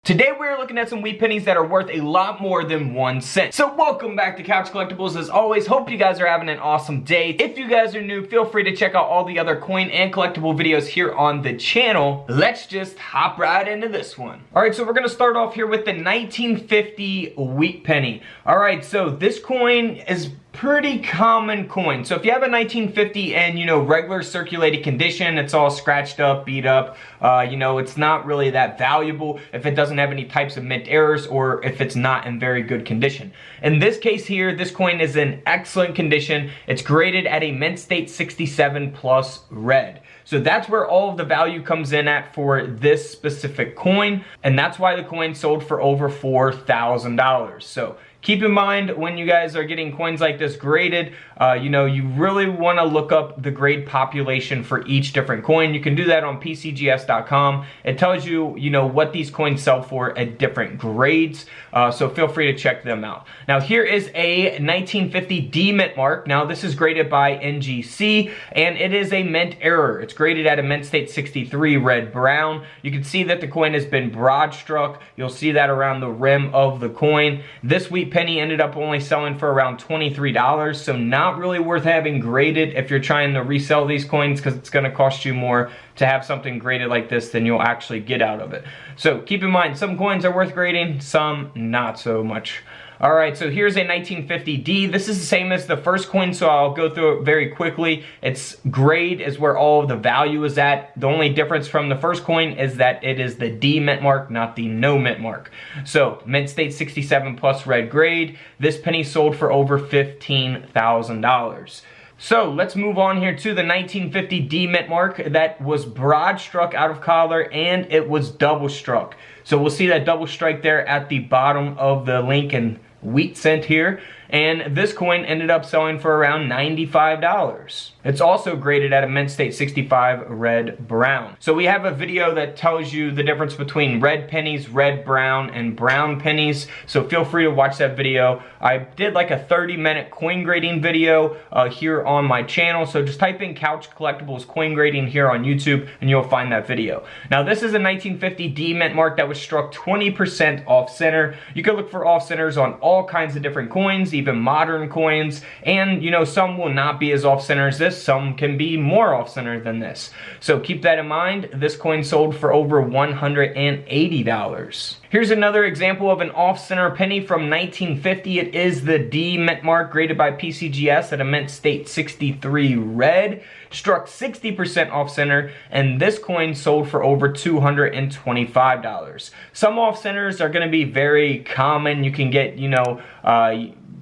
Today we're looking at some wheat pennies that are worth a lot more than 1 cent. So welcome back to Couch Collectibles. As always, hope you guys are having an awesome day. If you guys are new, feel free to check out all the other coin and collectible videos here on the channel. Let's just hop right into this one. Alright, so we're gonna start off here with the 1950 wheat penny. Alright, so this coin is pretty common coin. So if you have a 1950 and regular circulated condition, it's all scratched up, beat up, it's not really that valuable if it doesn't have any types of mint errors or if it's not in very good condition. In this case here, this coin is in excellent condition. It's graded at a mint state 67 plus red. So that's where all of the value comes in at for this specific coin, and that's why the coin sold for over $4,000. So keep in mind when you guys are getting coins like this graded, you really want to look up the grade population for each different coin. You can do that on PCGS.com. It tells you, what these coins sell for at different grades, so feel free to check them out. Now here is a 1950 D mint mark. Now this is graded by NGC, and it is a mint error. It's graded at a mint state 63 red brown. You can see that the coin has been broad struck. You'll see that around the rim of the coin. This wheat penny ended up only selling for around $23, so not really worth having graded if you're trying to resell these coins, because it's going to cost you more to have something graded like this than you'll actually get out of it. So keep in mind, some coins are worth grading, some not so much. Alright, so here's a 1950D. This is the same as the first coin, so I'll go through it very quickly. Its grade is where all of the value is at. The only difference from the first coin is that it is the D mint mark, not the no mint mark. So, mint state 67 plus red grade. This penny sold for over $15,000. So let's move on here to the 1950 D mint mark that was broad struck out of collar, and it was double struck. So we'll see that double strike there at the bottom of the link in wheat cent here, and this coin ended up selling for around $95. It's also graded at a mint state 65 red brown. So we have a video that tells you the difference between red pennies, red brown, and brown pennies, so feel free to watch that video. I did like a 30-minute coin grading video here on my channel, so just type in Couch Collectibles coin grading here on YouTube and you'll find that video. Now this is a 1950 D mint mark that was struck 20% off center. You can look for off centers on all kinds of different coins, even modern coins, and some will not be as off center as this. Some can be more off center than this. So keep that in mind. This coin sold for over $180. Here's another example of an off center penny from 1950. It is the D mint mark graded by PCGS at a mint state 63 red. Struck 60% off center, and this coin sold for over $225. Some off centers are going to be very common. You can get,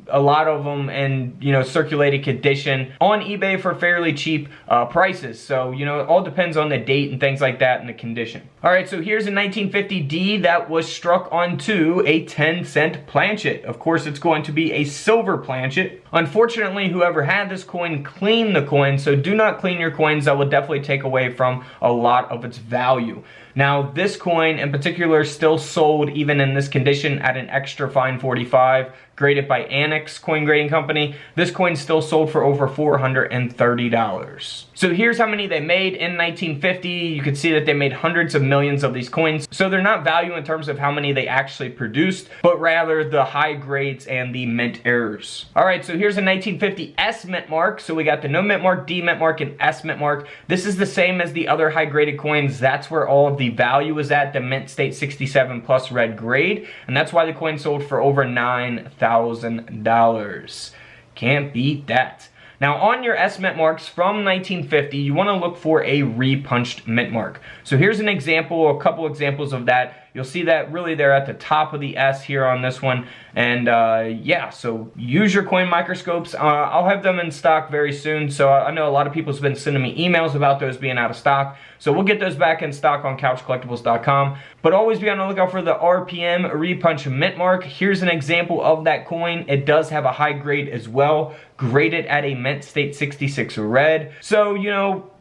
a lot of them in circulated condition on eBay for fairly cheap prices. So it all depends on the date and things like that and the condition. Alright, so here's a 1950D that was struck onto a 10-cent planchet. Of course, it's going to be a silver planchet. Unfortunately, whoever had this coin cleaned the coin, so do not clean your coins. That will definitely take away from a lot of its value. Now, this coin in particular still sold even in this condition at an extra fine 45, graded by Annex Coin Grading Company. This coin still sold for over $430. So here's how many they made in 1950. You can see that they made hundreds of millions of these coins. So they're not value in terms of how many they actually produced, but rather the high grades and the mint errors. Alright, so here's a 1950 S mint mark. So we got the no mint mark, D mint mark, and S mint mark. This is the same as the other high graded coins. That's where all of the value is at, the mint state 67 plus red grade, and that's why the coin sold for over $9,000. Can't beat that. Now on your S mint marks from 1950, you want to look for a repunched mint mark. So here's an example, a couple examples of that. You'll see that really they're at the top of the S here on this one. And yeah, so use your coin microscopes. I'll have them in stock very soon. So I know a lot of people have been sending me emails about those being out of stock. So we'll get those back in stock on CouchCollectibles.com. But always be on the lookout for the RPM repunch mint mark. Here's an example of that coin. It does have a high grade as well, graded at a mint state 66 red. So,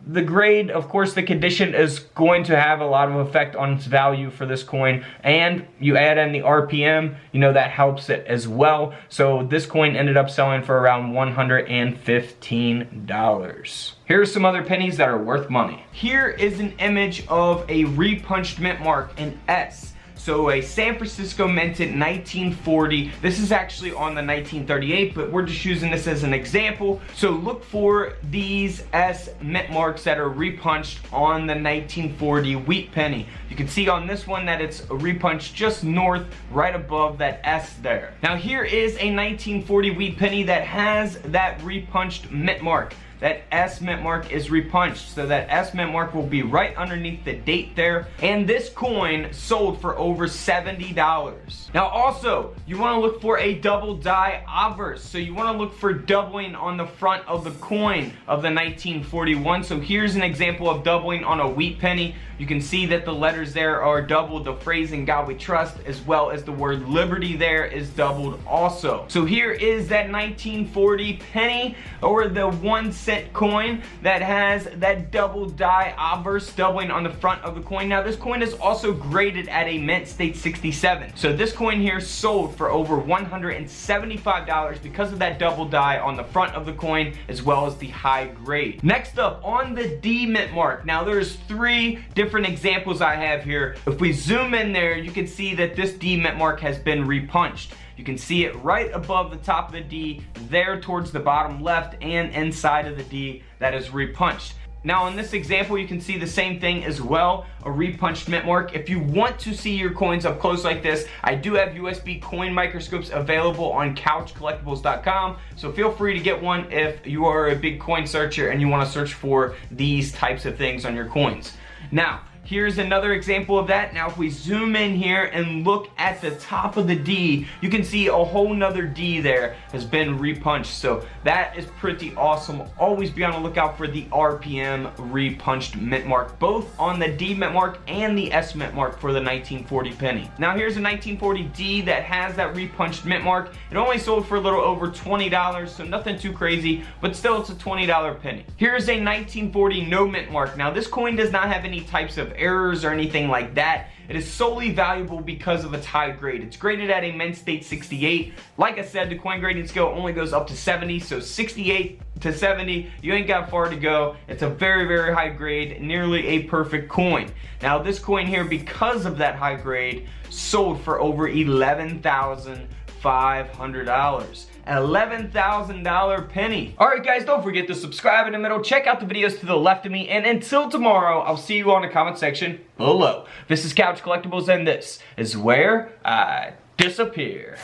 the grade, of course, the condition is going to have a lot of effect on its value for this coin, and you add in the RPM, that helps it as well. So this coin ended up selling for around $115. Here's some other pennies that are worth money. Here is an image of a repunched mint mark, an S. So a San Francisco minted 1940. This is actually on the 1938, but we're just using this as an example. So look for these S mint marks that are repunched on the 1940 wheat penny. You can see on this one that it's repunched just north, right above that S there. Now here is a 1940 wheat penny that has that repunched mint mark. That S mint mark is repunched, so that S mint mark will be right underneath the date there. And this coin sold for over $70. Now also, you want to look for a double die obverse. So you want to look for doubling on the front of the coin of the 1941. So here's an example of doubling on a wheat penny. You can see that the letters there are doubled. The phrase "In God We Trust," as well as the word liberty there, is doubled also. So here is that 1940 penny, or the 1-cent coin, that has that double die obverse doubling on the front of the coin. Now this coin is also graded at a mint state 67. So this coin here sold for over $175 because of that double die on the front of the coin, as well as the high grade. Next up, on the D mint mark. Now there's 3 different examples I have here. If we zoom in there, you can see that this D mint mark has been repunched. You can see it right above the top of the D, there towards the bottom left, and inside of the D that is repunched. Now in this example, you can see the same thing as well, a repunched mint mark. If you want to see your coins up close like this, I do have USB coin microscopes available on couchcollectibles.com, so feel free to get one if you are a big coin searcher and you want to search for these types of things on your coins. Now, here's another example of that. Now if we zoom in here and look at the top of the D, you can see a whole nother D there has been repunched. So that is pretty awesome. Always be on the lookout for the RPM repunched mint mark, both on the D mint mark and the S mint mark for the 1940 penny. Now here's a 1940 D that has that repunched mint mark. It only sold for a little over $20, so nothing too crazy, but still it's a $20 penny. Here's a 1940 no mint mark. Now this coin does not have any types of errors or anything like that. It is solely valuable because of its high grade. It's graded at a mint state 68. Like I said, the coin grading scale only goes up to 70, so 68 to 70, you ain't got far to go. It's a very, very high grade, nearly a perfect coin. Now this coin here, because of that high grade, sold for over $11,500. $11,000 penny. Alright guys, don't forget to subscribe in the middle, check out the videos to the left of me, and until tomorrow, I'll see you on the comment section below. This is Couch Collectibles, and this is where I disappear.